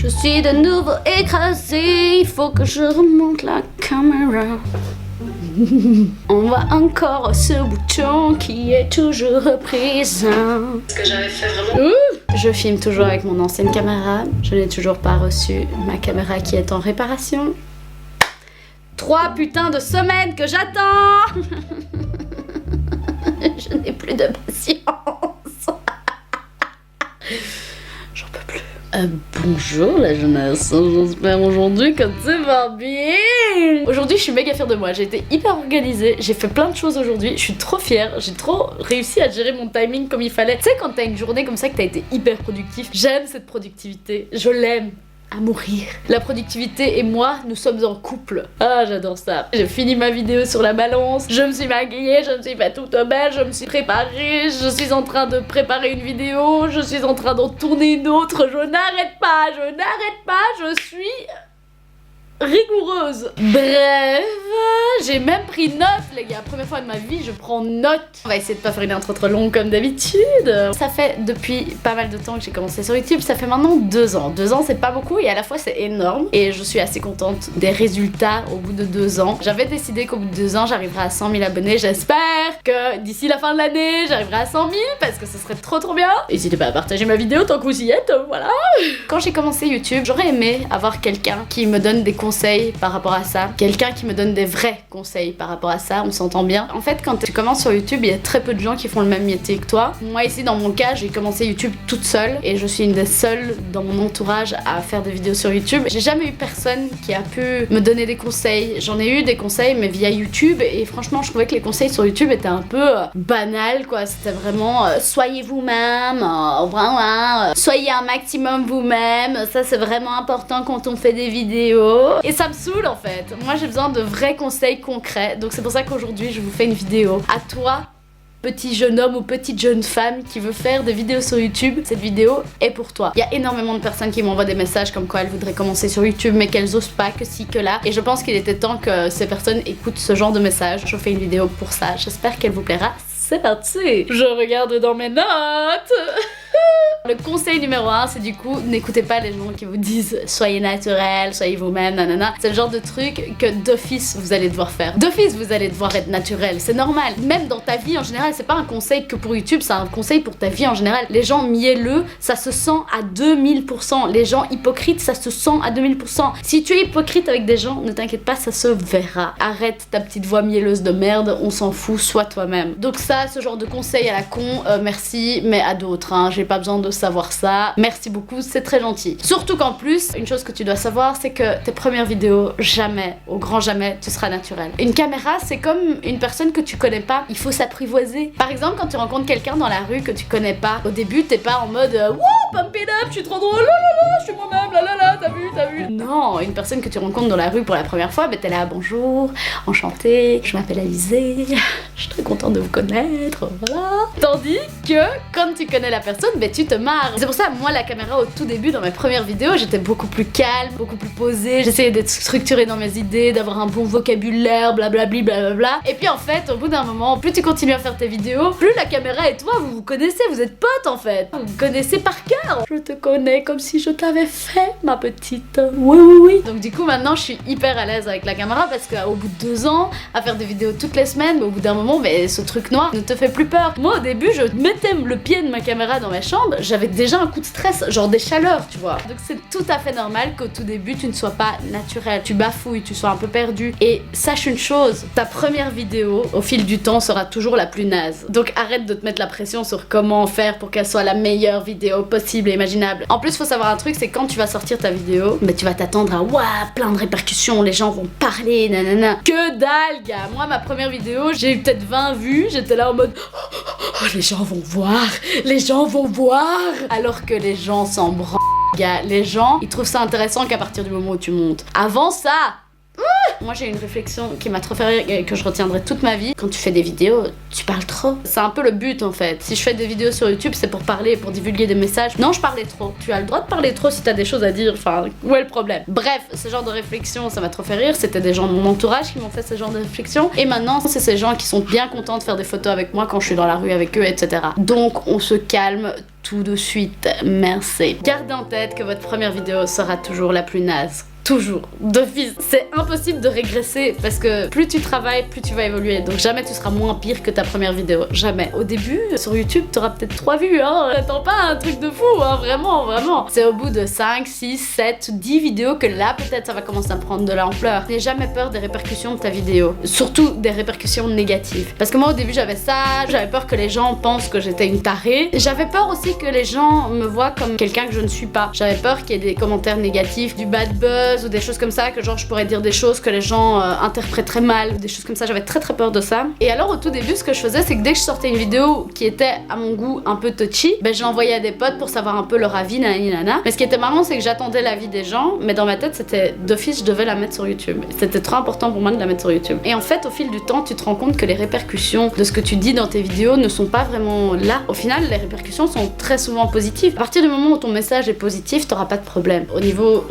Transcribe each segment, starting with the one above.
Je suis de nouveau écrasée, il faut que je remonte la caméra. On voit encore ce bouton qui est toujours présent. Ce que j'avais fait vraiment. Je filme toujours avec mon ancienne caméra. Je n'ai toujours pas reçu ma caméra qui est en réparation. 3 putains de semaines que j'attends. Je n'ai plus de patience. J'en peux plus. Bonjour la jeunesse, j'espère aujourd'hui que tout va bien. Aujourd'hui je suis méga fière de moi, j'ai été hyper organisée, j'ai fait plein de choses aujourd'hui, je suis trop fière, j'ai trop réussi à gérer mon timing comme il fallait. Tu sais quand t'as une journée comme ça que t'as été hyper productif, j'aime cette productivité, je l'aime à mourir. La productivité et moi, nous sommes en couple. Ah, j'adore ça. J'ai fini ma vidéo sur la balance, je me suis maquillée, je me suis fait toute belle, je me suis préparée, je suis en train de préparer une vidéo, je suis en train d'en tourner une autre, je n'arrête pas, je suis rigoureuse. Bref, j'ai même pris note, les gars. Première fois de ma vie, je prends note. On va essayer de pas faire une intro trop longue comme d'habitude. Ça fait depuis pas mal de temps que j'ai commencé sur YouTube. Ça fait maintenant 2 ans. 2 ans, c'est pas beaucoup et à la fois c'est énorme. Et je suis assez contente des résultats au bout de 2 ans. J'avais décidé qu'au bout de 2 ans, j'arriverai à 100 000 abonnés. J'espère que d'ici la fin de l'année, j'arriverai à 100 000 parce que ce serait trop bien. N'hésitez pas à partager ma vidéo tant que vous y êtes. Voilà. Quand j'ai commencé YouTube, j'aurais aimé avoir quelqu'un qui me donne des conseils par rapport à ça, quelqu'un qui me donne des vrais conseils par rapport à ça, on s'entend bien. En fait, quand tu commences sur YouTube, il y a très peu de gens qui font le même métier que toi. Moi ici, dans mon cas, j'ai commencé YouTube toute seule et je suis une des seules dans mon entourage à faire des vidéos sur YouTube. J'ai jamais eu personne qui a pu me donner des conseils. J'en ai eu des conseils, mais via YouTube, et franchement, je trouvais que les conseils sur YouTube étaient un peu banals, quoi. C'était vraiment soyez vous-même, soyez un maximum vous-même. Ça, c'est vraiment important quand on fait des vidéos. Et ça me saoule en fait. Moi j'ai besoin de vrais conseils concrets. Donc c'est pour ça qu'aujourd'hui je vous fais une vidéo. À toi, petit jeune homme ou petite jeune femme qui veut faire des vidéos sur YouTube, cette vidéo est pour toi. Il y a énormément de personnes qui m'envoient des messages comme quoi elles voudraient commencer sur YouTube mais qu'elles osent pas, que ci, que là. Et je pense qu'il était temps que ces personnes écoutent ce genre de messages. Je fais une vidéo pour ça. J'espère qu'elle vous plaira. C'est parti. Je regarde dans mes notes. Le conseil numéro 1, c'est du coup, n'écoutez pas les gens qui vous disent soyez naturel, soyez vous-même, nanana. C'est le genre de truc que d'office vous allez devoir faire. D'office vous allez devoir être naturel, c'est normal. Même dans ta vie en général, c'est pas un conseil que pour YouTube, c'est un conseil pour ta vie en général. Les gens mielleux, ça se sent à 2000%. Les gens hypocrites, ça se sent à 2000%. Si tu es hypocrite avec des gens, ne t'inquiète pas, ça se verra. Arrête ta petite voix mielleuse de merde, on s'en fout, sois toi-même. Donc ça, ce genre de conseil à la con, merci, mais à d'autres, hein. J'ai pas besoin de savoir ça. Merci beaucoup, c'est très gentil. Surtout qu'en plus, une chose que tu dois savoir, c'est que tes premières vidéos, jamais, au grand jamais, tu seras naturel. Une caméra, c'est comme une personne que tu connais pas. Il faut s'apprivoiser. Par exemple, quand tu rencontres quelqu'un dans la rue que tu connais pas, au début, t'es pas en mode wow, pump it up, je suis trop drôle, je suis moi-même, t'as vu. Non, une personne que tu rencontres dans la rue pour la première fois, t'es là, bonjour, enchantée, je m'appelle Alizée, je suis très contente de vous connaître, voilà. Tandis que quand tu connais la personne, tu te marres. C'est pour ça, moi, la caméra, au tout début, dans mes premières vidéos, j'étais beaucoup plus calme, beaucoup plus posée. J'essayais d'être structurée dans mes idées, d'avoir un bon vocabulaire, blablabli, blablabla. Et puis en fait, au bout d'un moment, plus tu continues à faire tes vidéos, plus la caméra et toi, vous vous connaissez, vous êtes potes en fait. Vous vous connaissez par cœur. Je te connais comme si je t'avais fait, ma petite. Oui. Donc du coup, maintenant, je suis hyper à l'aise avec la caméra parce qu'au bout de 2 ans, à faire des vidéos toutes les semaines, au bout d'un moment, ce truc noir ne te fait plus peur. Moi, au début, je mettais le pied de ma caméra dans ma chambre, j'avais déjà un coup de stress, genre des chaleurs, tu vois. Donc c'est tout à fait normal qu'au tout début, tu ne sois pas naturel, tu bafouilles, tu sois un peu perdu. Et sache une chose, ta première vidéo, au fil du temps, sera toujours la plus naze. Donc arrête de te mettre la pression sur comment faire pour qu'elle soit la meilleure vidéo possible et imaginable. En plus, faut savoir un truc, c'est quand tu vas sortir ta vidéo, tu vas t'attendre à plein de répercussions, les gens vont parler, nanana. Que dalle, gars. Moi, ma première vidéo, j'ai eu peut-être 20 vues, j'étais là en mode les gens vont voir, alors que les gens s'en branlent, gars. Les gens, ils trouvent ça intéressant qu'à partir du moment où tu montes. Avant ça, moi j'ai une réflexion qui m'a trop fait rire et que je retiendrai toute ma vie. Quand tu fais des vidéos, tu parles trop. C'est un peu le but en fait. Si je fais des vidéos sur YouTube, c'est pour parler, pour divulguer des messages. Non, je parlais trop. Tu as le droit de parler trop si t'as des choses à dire. Enfin, où est le problème? Bref, ce genre de réflexion, ça m'a trop fait rire. C'était des gens de mon entourage qui m'ont fait ce genre de réflexion. Et maintenant, c'est ces gens qui sont bien contents de faire des photos avec moi quand je suis dans la rue avec eux, etc. Donc, on se calme tout de suite. Merci. Gardez en tête que votre première vidéo sera toujours la plus naze. Toujours, d'office. C'est impossible de régresser parce que plus tu travailles, plus tu vas évoluer. Donc jamais tu seras moins pire que ta première vidéo. Jamais. Au début, sur YouTube, t'auras peut-être 3 vues, hein. Attends pas un truc de fou, hein. Vraiment, vraiment. C'est au bout de 5, 6, 7, 10 vidéos que là, peut-être, ça va commencer à prendre de l'ampleur. N'aie jamais peur des répercussions de ta vidéo. Surtout des répercussions négatives. Parce que moi, au début, j'avais ça. J'avais peur que les gens pensent que j'étais une tarée. J'avais peur aussi que les gens me voient comme quelqu'un que je ne suis pas. J'avais peur qu'il y ait des commentaires négatifs, du bad buzz, ou des choses comme ça, que genre je pourrais dire des choses que les gens interpréteraient mal, ou des choses comme ça. J'avais très peur de ça. Et alors au tout début, ce que je faisais, c'est que dès que je sortais une vidéo qui était à mon goût un peu touchy, ben je l'envoyais à des potes pour savoir un peu leur avis, nanana. Mais ce qui était marrant, c'est que j'attendais l'avis des gens, mais dans ma tête, c'était d'office, je devais la mettre sur YouTube. C'était trop important pour moi de la mettre sur YouTube. Et en fait, au fil du temps, tu te rends compte que les répercussions de ce que tu dis dans tes vidéos ne sont pas vraiment là. Au final, les répercussions sont très souvent positives. À partir du moment où ton message est positif, t'auras pas de problème. Au niveau...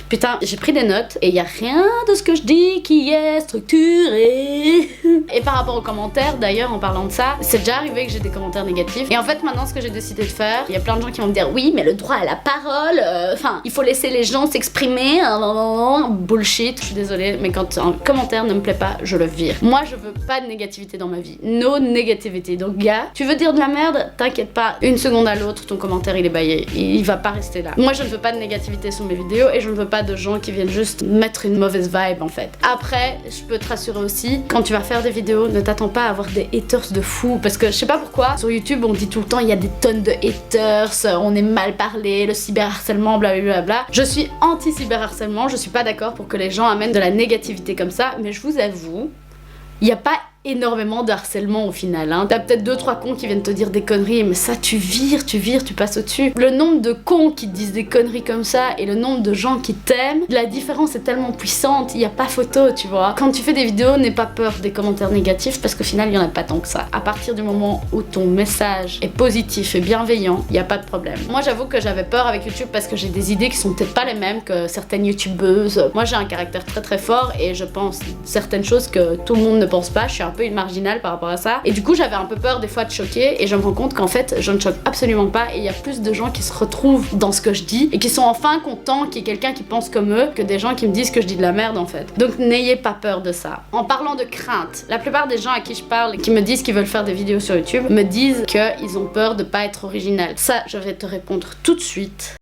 Putain, j'ai pris des notes et y a rien de ce que je dis qui est structuré. Et par rapport aux commentaires, d'ailleurs, en parlant de ça, c'est déjà arrivé que j'ai des commentaires négatifs. Et en fait, maintenant, ce que j'ai décidé de faire, il y a plein de gens qui vont me dire oui, mais le droit à la parole, enfin, il faut laisser les gens s'exprimer. Bullshit, je suis désolée, mais quand un commentaire ne me plaît pas, je le vire. Moi, je veux pas de négativité dans ma vie. No négativité. Donc, gars, tu veux dire de la merde? T'inquiète pas, une seconde à l'autre, ton commentaire il est baillé. Il va pas rester là. Moi, je ne veux pas de négativité sur mes vidéos et je ne veux pas de gens qui viennent juste mettre une mauvaise vibe en fait. Après, je peux te rassurer aussi, quand tu vas faire des vidéos, ne t'attends pas à avoir des haters de fou, parce que je sais pas pourquoi, sur YouTube on dit tout le temps il y a des tonnes de haters, on est mal parlé, le cyberharcèlement, blablabla. Je suis anti-cyberharcèlement, je suis pas d'accord pour que les gens amènent de la négativité comme ça, mais je vous avoue, il y a pas énormément de harcèlement au final, hein. T'as peut-être 2-3 cons qui viennent te dire des conneries, mais ça tu vires, tu passes au-dessus. Le nombre de cons qui te disent des conneries comme ça et le nombre de gens qui t'aiment, la différence est tellement puissante, il y a pas photo, tu vois. Quand tu fais des vidéos, n'aie pas peur des commentaires négatifs parce qu'au final, il y en a pas tant que ça. À partir du moment où ton message est positif et bienveillant, il y a pas de problème. Moi, j'avoue que j'avais peur avec YouTube parce que j'ai des idées qui sont peut-être pas les mêmes que certaines youtubeuses. Moi, j'ai un caractère très fort et je pense certaines choses que tout le monde ne pense pas. Je suis un peu une marginale par rapport à ça. Et du coup, j'avais un peu peur des fois de choquer et je me rends compte qu'en fait, je ne choque absolument pas et il y a plus de gens qui se retrouvent dans ce que je dis et qui sont enfin contents qu'il y ait quelqu'un qui pense comme eux que des gens qui me disent que je dis de la merde en fait. Donc n'ayez pas peur de ça. En parlant de crainte, la plupart des gens à qui je parle et qui me disent qu'ils veulent faire des vidéos sur YouTube me disent qu'ils ont peur de pas être original. Ça, je vais te répondre tout de suite.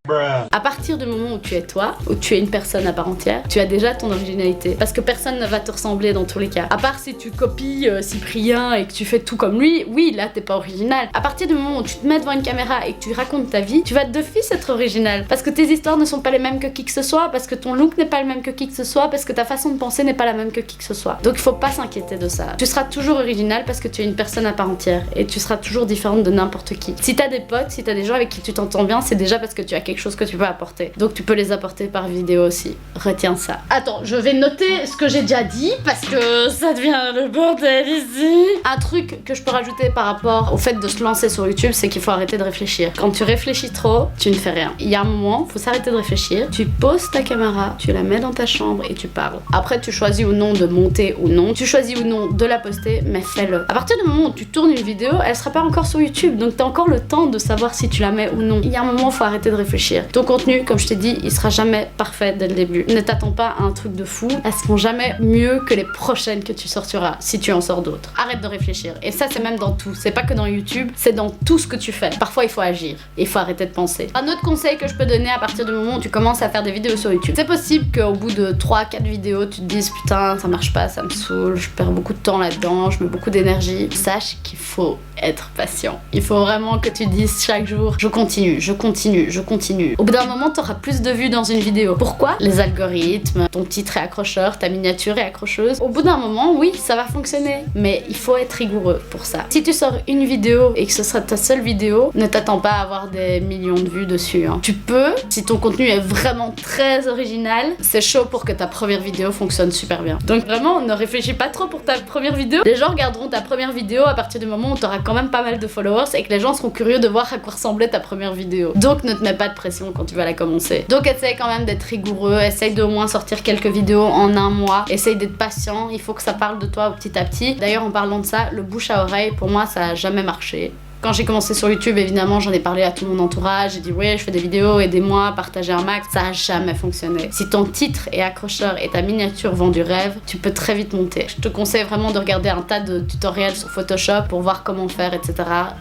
À partir du moment où tu es toi, où tu es une personne à part entière, tu as déjà ton originalité. Parce que personne ne va te ressembler dans tous les cas. À part si tu copies Cyprien et que tu fais tout comme lui, oui, là t'es pas original. À partir du moment où tu te mets devant une caméra et que tu racontes ta vie, tu vas d'office être original. Parce que tes histoires ne sont pas les mêmes que qui que ce soit, parce que ton look n'est pas le même que qui que ce soit, parce que ta façon de penser n'est pas la même que qui que ce soit. Donc il faut pas s'inquiéter de ça. Tu seras toujours original parce que tu es une personne à part entière et tu seras toujours différente de n'importe qui. Si t'as des potes, si t'as des gens avec qui tu t'entends bien, c'est déjà parce que tu as quelque chose que tu peux apporter. Donc tu peux les apporter par vidéo aussi. Retiens ça. Attends, je vais noter ce que j'ai déjà dit parce que ça devient le bordel ici. Un truc que je peux rajouter par rapport au fait de se lancer sur YouTube, c'est qu'il faut arrêter de réfléchir. Quand tu réfléchis trop, tu ne fais rien. Il y a un moment, faut s'arrêter de réfléchir. Tu poses ta caméra, tu la mets dans ta chambre et tu parles. Après, tu choisis ou non de monter ou non. Tu choisis ou non de la poster, mais fais-le. À partir du moment où tu tournes une vidéo, elle sera pas encore sur YouTube, donc t'as encore le temps de savoir si tu la mets ou non. Il y a un moment, faut arrêter de réfléchir. Ton contenu, comme je t'ai dit, il sera jamais parfait dès le début. Ne t'attends pas à un truc de fou. Elles seront jamais mieux que les prochaines que tu sortiras, si tu en sors d'autres. Arrête de réfléchir. Et ça, c'est même dans tout. C'est pas que dans YouTube, c'est dans tout ce que tu fais. Parfois, il faut agir. Il faut arrêter de penser. Un autre conseil que je peux donner à partir du moment où tu commences à faire des vidéos sur YouTube, c'est possible qu'au bout de 3-4 vidéos, tu te dises putain, ça marche pas, ça me saoule, je perds beaucoup de temps là-dedans, je mets beaucoup d'énergie. Sache qu'il faut être patient. Il faut vraiment que tu dises chaque jour je continue, je continue, je continue. Au bout d'un moment, t'auras plus de vues dans une vidéo. Pourquoi? Les algorithmes, ton titre est accrocheur, ta miniature est accrocheuse. Au bout d'un moment, oui, ça va fonctionner, mais il faut être rigoureux pour ça. Si tu sors une vidéo et que ce sera ta seule vidéo, ne t'attends pas à avoir des millions de vues dessus, hein. Tu peux, si ton contenu est vraiment très original, c'est chaud pour que ta première vidéo fonctionne super bien. Donc vraiment, ne réfléchis pas trop pour ta première vidéo. Les gens regarderont ta première vidéo à partir du moment où tu auras quand même pas mal de followers et que les gens seront curieux de voir à quoi ressemblait ta première vidéo. Donc ne te mets pas de pression quand tu vas la commencer. Donc essaye quand même d'être rigoureux, essaye de au moins sortir quelques vidéos en un mois, essaye d'être patient, il faut que ça parle de toi petit à petit. D'ailleurs en parlant de ça, le bouche à oreille, pour moi ça a jamais marché. Quand j'ai commencé sur YouTube, évidemment, j'en ai parlé à tout mon entourage, j'ai dit ouais, je fais des vidéos, aidez-moi, partagez un max, ça a jamais fonctionné. Si ton titre est accrocheur et ta miniature vend du rêve, tu peux très vite monter. Je te conseille vraiment de regarder un tas de tutoriels sur Photoshop pour voir comment faire, etc.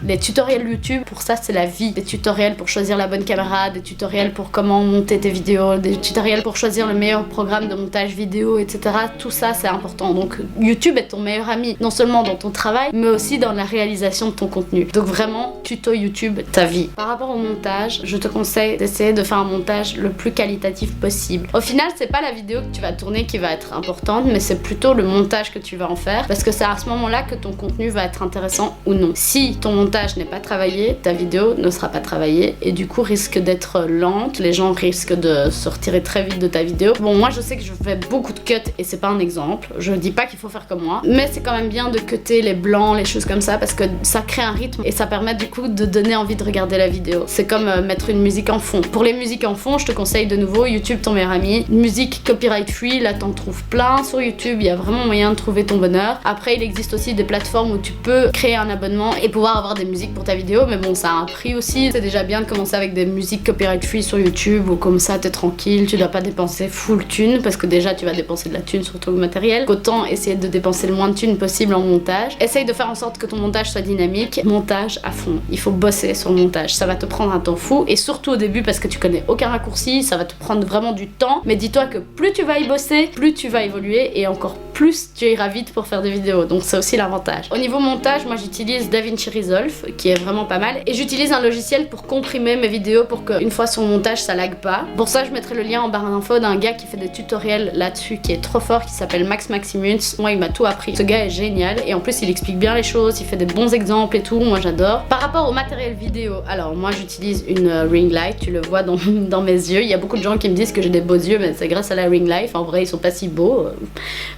Les tutoriels YouTube, pour ça c'est la vie. Des tutoriels pour choisir la bonne caméra, des tutoriels pour comment monter tes vidéos, des tutoriels pour choisir le meilleur programme de montage vidéo, etc. Tout ça c'est important. Donc YouTube est ton meilleur ami, non seulement dans ton travail, mais aussi dans la réalisation de ton contenu. Donc vraiment, tuto YouTube, ta vie. Par rapport au montage, je te conseille d'essayer de faire un montage le plus qualitatif possible. Au final, c'est pas la vidéo que tu vas tourner qui va être importante, mais c'est plutôt le montage que tu vas en faire, parce que c'est à ce moment-là que ton contenu va être intéressant ou non. Si ton montage n'est pas travaillé, ta vidéo ne sera pas travaillée et du coup risque d'être lente, les gens risquent de se retirer très vite de ta vidéo. Bon, moi je sais que je fais beaucoup de cuts et c'est pas un exemple, je dis pas qu'il faut faire comme moi, mais c'est quand même bien de cutter les blancs, les choses comme ça, parce que ça crée un rythme et ça permet du coup de donner envie de regarder la vidéo. C'est comme mettre une musique en fond. Pour les musiques en fond, je te conseille de nouveau YouTube, ton meilleur ami. Musique copyright free, là t'en trouves plein sur YouTube, il y a vraiment moyen de trouver ton bonheur. Après, il existe aussi des plateformes où tu peux créer un abonnement et pouvoir avoir des musiques pour ta vidéo, mais bon, ça a un prix aussi. C'est déjà bien de commencer avec des musiques copyright free sur YouTube, ou comme ça t'es tranquille, tu dois pas dépenser full thune, parce que déjà tu vas dépenser de la thune sur ton matériel. Autant essayer de dépenser le moins de thune possible en montage. Essaye de faire en sorte que ton montage soit dynamique. Montage à fond. Il faut bosser sur le montage. Ça va te prendre un temps fou, et surtout au début parce que tu connais aucun raccourci, ça va te prendre vraiment du temps. Mais dis-toi que plus tu vas y bosser, plus tu vas évoluer, et encore plus tu iras vite pour faire des vidéos. Donc c'est aussi l'avantage. Au niveau montage, moi j'utilise DaVinci Resolve, qui est vraiment pas mal, et j'utilise un logiciel pour comprimer mes vidéos pour qu'une fois sur le montage ça lag pas. Pour ça, je mettrai le lien en barre d'infos d'un gars qui fait des tutoriels là-dessus, qui est trop fort, qui s'appelle Max Maximus. Moi il m'a tout appris. Ce gars est génial, et en plus il explique bien les choses, il fait des bons exemples et tout, moi j'adore. Par rapport au matériel vidéo, alors moi j'utilise une ring light, tu le vois dans mes yeux. Il y a beaucoup de gens qui me disent que j'ai des beaux yeux, mais c'est grâce à la ring light. En vrai ils sont pas si beaux,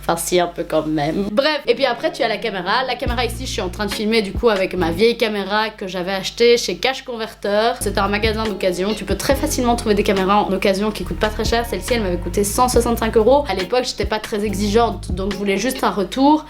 enfin si, un peu quand même. Bref, et puis après tu as la caméra. La caméra ici, je suis en train de filmer du coup avec ma vieille caméra que j'avais achetée chez Cash Converter. C'était un magasin d'occasion. Tu peux très facilement trouver des caméras en occasion qui coûtent pas très cher. Celle-ci elle m'avait coûté 165 €. À l'époque j'étais pas très exigeante, donc je voulais juste un retour.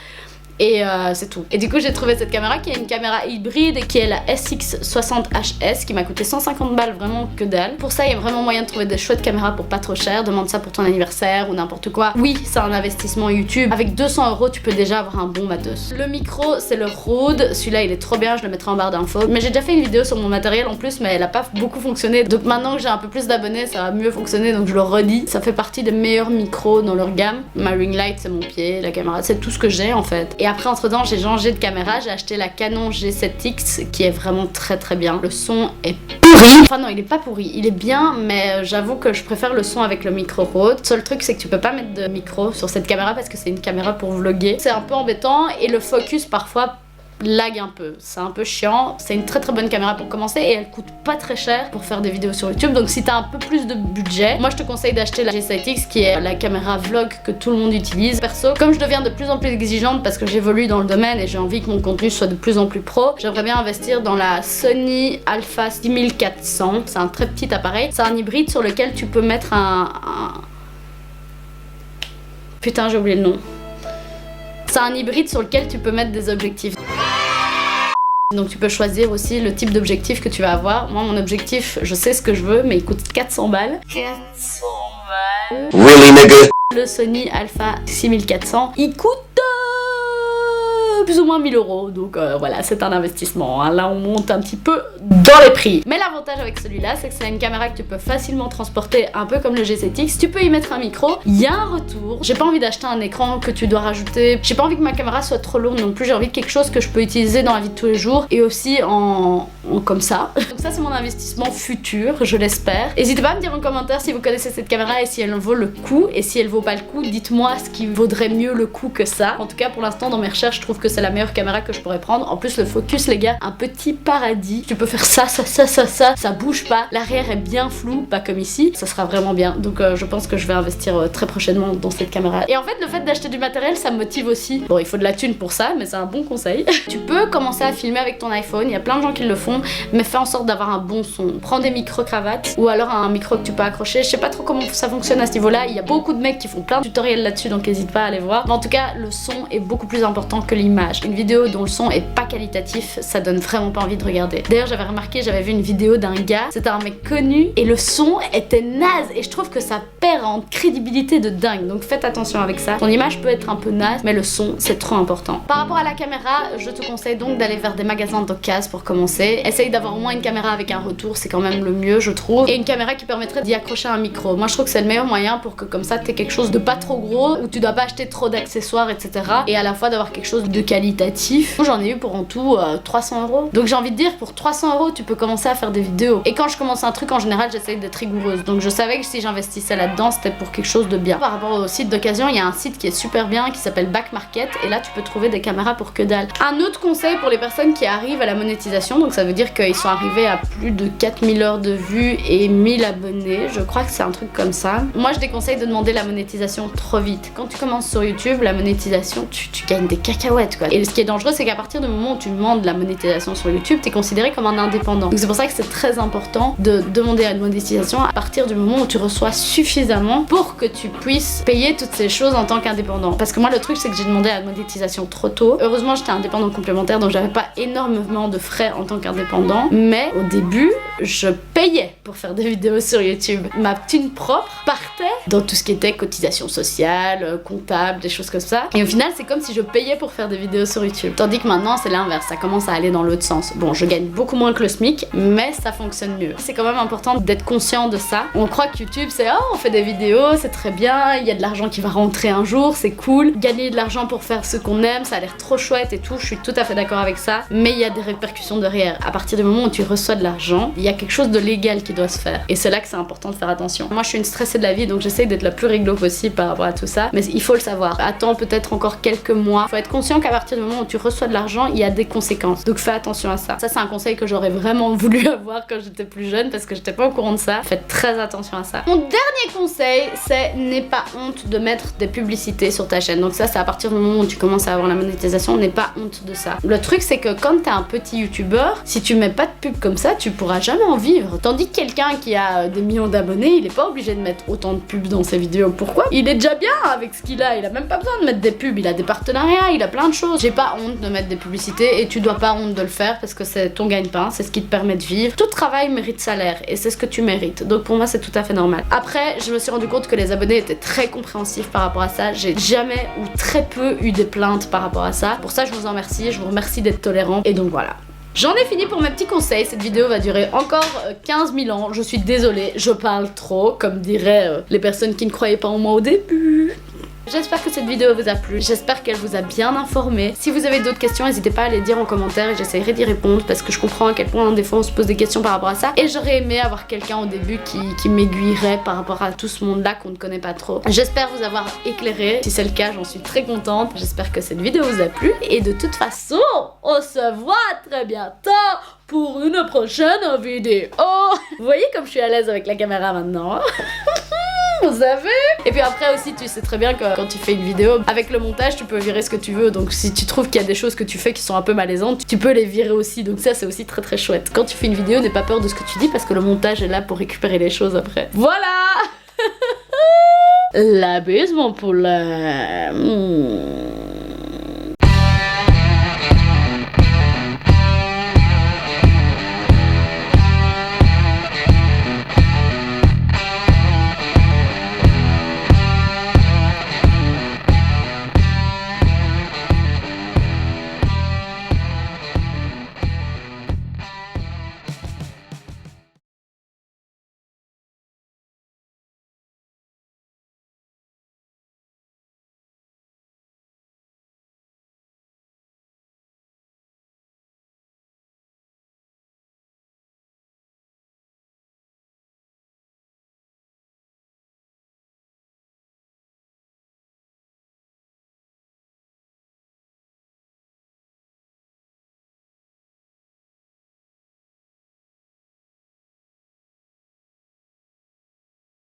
Et c'est tout. Et du coup j'ai trouvé cette caméra qui est une caméra hybride, et qui est la SX60HS, qui m'a coûté 150 balles, vraiment que dalle. Pour ça il y a vraiment moyen de trouver des chouettes caméras pour pas trop cher. Demande ça pour ton anniversaire ou n'importe quoi. Oui, c'est un investissement YouTube. Avec 200 € tu peux déjà avoir un bon matos. Le micro c'est le Rode, celui-là il est trop bien, je le mettrai en barre d'infos. Mais j'ai déjà fait une vidéo sur mon matériel en plus, mais elle a pas beaucoup fonctionné. Donc maintenant que j'ai un peu plus d'abonnés, ça va mieux fonctionner, donc je le redis. Ça fait partie des meilleurs micros dans leur gamme. Ma ring light c'est mon pied, la caméra c'est tout ce que j'ai en fait. Et après entre temps j'ai changé de caméra, j'ai acheté la Canon G7X qui est vraiment très très bien. Le son est pourri, enfin non il est pas pourri, il est bien, mais j'avoue que je préfère le son avec le micro Rode. Le seul truc c'est que tu peux pas mettre de micro sur cette caméra parce que c'est une caméra pour vlogger. C'est un peu embêtant, et le focus parfois lag un peu, c'est un peu chiant. C'est une très très bonne caméra pour commencer, et elle coûte pas très cher pour faire des vidéos sur YouTube. Donc si t'as un peu plus de budget, moi je te conseille d'acheter la G7X, qui est la caméra vlog que tout le monde utilise. Perso, comme je deviens de plus en plus exigeante parce que j'évolue dans le domaine et j'ai envie que mon contenu soit de plus en plus pro, j'aimerais bien investir dans la Sony Alpha 6400. C'est un très petit appareil, c'est un hybride sur lequel tu peux mettre Putain, j'ai oublié le nom. C'est un hybride sur lequel tu peux mettre des objectifs. Donc tu peux choisir aussi le type d'objectif que tu vas avoir. Moi mon objectif, je sais ce que je veux, mais il coûte 400 balles. 400 balles. Really nigga. Le Sony Alpha 6400, il coûte plus ou moins 1000 €. Donc voilà, c'est un investissement, hein. Là on monte un petit peu dans les prix. Mais l'avantage avec celui-là, c'est que c'est une caméra que tu peux facilement transporter, un peu comme le G7X. Tu peux y mettre un micro, il y a un retour. J'ai pas envie d'acheter un écran que tu dois rajouter. J'ai pas envie que ma caméra soit trop lourde non plus. J'ai envie de quelque chose que je peux utiliser dans la vie de tous les jours, et aussi en comme ça. Donc ça c'est mon investissement futur, je l'espère. N'hésitez pas à me dire en commentaire si vous connaissez cette caméra et si elle en vaut le coup. Et si elle vaut pas le coup, dites-moi ce qui vaudrait mieux le coup que ça. En tout cas pour l'instant dans mes recherches, je trouve que c'est la meilleure caméra que je pourrais prendre. En plus le focus les gars, un petit paradis. Tu peux faire ça bouge pas. L'arrière est bien flou, pas comme ici. Ça sera vraiment bien. Donc je pense que je vais investir très prochainement dans cette caméra. Et en fait le fait d'acheter du matériel, ça me motive aussi. Bon, il faut de la thune pour ça, mais c'est un bon conseil. Tu peux commencer à filmer avec ton iPhone, il y a plein de gens qui le font, mais fais en sorte d'avoir un bon son. Prends des micro-cravates, ou alors un micro que tu peux accrocher. Je sais pas trop comment ça fonctionne à ce niveau-là. Il y a beaucoup de mecs qui font plein de tutoriels là-dessus, donc n'hésite pas à aller voir. Mais en tout cas, le son est beaucoup plus important que l'image. l'image. Une vidéo dont le son est pas qualitatif, ça donne vraiment pas envie de regarder. D'ailleurs j'avais remarqué, j'avais vu une vidéo d'un gars, c'était un mec connu et le son était naze et je trouve que ça perd en crédibilité de dingue, donc faites attention avec ça. Ton image peut être un peu naze mais le son c'est trop important. Par rapport à la caméra, je te conseille donc d'aller vers des magasins d'occasion pour commencer. Essaye d'avoir au moins une caméra avec un retour, c'est quand même le mieux je trouve, et une caméra qui permettrait d'y accrocher un micro. Moi je trouve que c'est le meilleur moyen pour que comme ça t'aies quelque chose de pas trop gros où tu dois pas acheter trop d'accessoires etc, et à la fois d'avoir quelque chose de qualitatif. Moi j'en ai eu pour en tout 300 €. Donc j'ai envie de dire pour 300 € tu peux commencer à faire des vidéos, et quand je commence un truc en général j'essaye d'être rigoureuse, donc je savais que si j'investissais là-dedans c'était pour quelque chose de bien. Par rapport au site d'occasion, il y a un site qui est super bien qui s'appelle Back Market, et là tu peux trouver des caméras pour que dalle. Un autre conseil pour les personnes qui arrivent à la monétisation, donc ça veut dire qu'ils sont arrivés à plus de 4000 heures de vues et 1000 abonnés, je crois que c'est un truc comme ça. Moi je déconseille de demander la monétisation trop vite. Quand tu commences sur YouTube, la monétisation, tu gagnes des cacahuètes quoi. Et ce qui est dangereux, c'est qu'à partir du moment où tu demandes la monétisation sur YouTube, t'es considéré comme un indépendant. Donc c'est pour ça que c'est très important de demander la monétisation à partir du moment où tu reçois suffisamment pour que tu puisses payer toutes ces choses en tant qu'indépendant. Parce que moi le truc c'est que j'ai demandé la monétisation trop tôt. Heureusement j'étais indépendant complémentaire, donc j'avais pas énormément de frais en tant qu'indépendant, mais au début je payais pour faire des vidéos sur YouTube. Ma thune propre partait dans tout ce qui était cotisation sociale, comptable, des choses comme ça, et au final c'est comme si je payais pour faire des vidéos sur YouTube. Tandis que maintenant c'est l'inverse, ça commence à aller dans l'autre sens. Bon, je gagne beaucoup moins que le SMIC, mais ça fonctionne mieux. C'est quand même important d'être conscient de ça. On croit que YouTube c'est oh on fait des vidéos, c'est très bien, il y a de l'argent qui va rentrer un jour, c'est cool. Gagner de l'argent pour faire ce qu'on aime, ça a l'air trop chouette et tout, je suis tout à fait d'accord avec ça, mais il y a des répercussions derrière. À partir du moment où tu reçois de l'argent, il y a quelque chose de légal qui doit se faire, et c'est là que c'est important de faire attention. Moi je suis une stressée de la vie, donc j'essaye d'être la plus réglo possible par rapport à tout ça, mais il faut le savoir. Attends peut-être encore quelques mois, faut être conscient qu'à partir du moment où tu reçois de l'argent, il y a des conséquences, donc fais attention à ça. Ça c'est un conseil que j'aurais vraiment voulu avoir quand j'étais plus jeune, parce que j'étais pas au courant de ça. Faites très attention à ça. Mon dernier conseil, c'est n'aie pas honte de mettre des publicités sur ta chaîne. Donc ça c'est à partir du moment où tu commences à avoir la monétisation, n'aie pas honte de ça. Le truc c'est que quand t'es un petit youtubeur, si tu mets pas de pub comme ça, tu pourras jamais en vivre. Tandis que quelqu'un qui a des millions d'abonnés, il est pas obligé de mettre autant de pubs dans ses vidéos. Pourquoi? Il est déjà bien avec ce qu'il a, il a même pas besoin de mettre des pubs, il a des partenariats, il a plein de choses. J'ai pas honte de mettre des publicités, et tu dois pas honte de le faire parce que c'est ton gagne-pain, c'est ce qui te permet de vivre. Tout travail mérite salaire et c'est ce que tu mérites. Donc pour moi c'est tout à fait normal. Après, je me suis rendu compte que les abonnés étaient très compréhensifs par rapport à ça. J'ai jamais ou très peu eu des plaintes par rapport à ça. Pour ça je vous en remercie, je vous remercie d'être tolérant, et donc voilà. J'en ai fini pour mes petits conseils, cette vidéo va durer encore 15 000 ans, je suis désolée, je parle trop, comme diraient les personnes qui ne croyaient pas en moi au début. J'espère que cette vidéo vous a plu, j'espère qu'elle vous a bien informé. Si vous avez d'autres questions, n'hésitez pas à les dire en commentaire et j'essaierai d'y répondre, parce que je comprends à quel point des fois on se pose des questions par rapport à ça, et j'aurais aimé avoir quelqu'un au début qui m'aiguillerait par rapport à tout ce monde là qu'on ne connaît pas trop. J'espère vous avoir éclairé, si c'est le cas j'en suis très contente. J'espère que cette vidéo vous a plu, et de toute façon on se voit très bientôt pour une prochaine vidéo. Vous voyez comme je suis à l'aise avec la caméra maintenant, hein? Vous savez. Et puis après aussi tu sais très bien que quand tu fais une vidéo, avec le montage tu peux virer ce que tu veux, donc si tu trouves qu'il y a des choses que tu fais qui sont un peu malaisantes, tu peux les virer aussi, donc ça c'est aussi très très chouette. Quand tu fais une vidéo, n'aie pas peur de ce que tu dis, parce que le montage est là pour récupérer les choses après. Voilà. La bise mon poulet.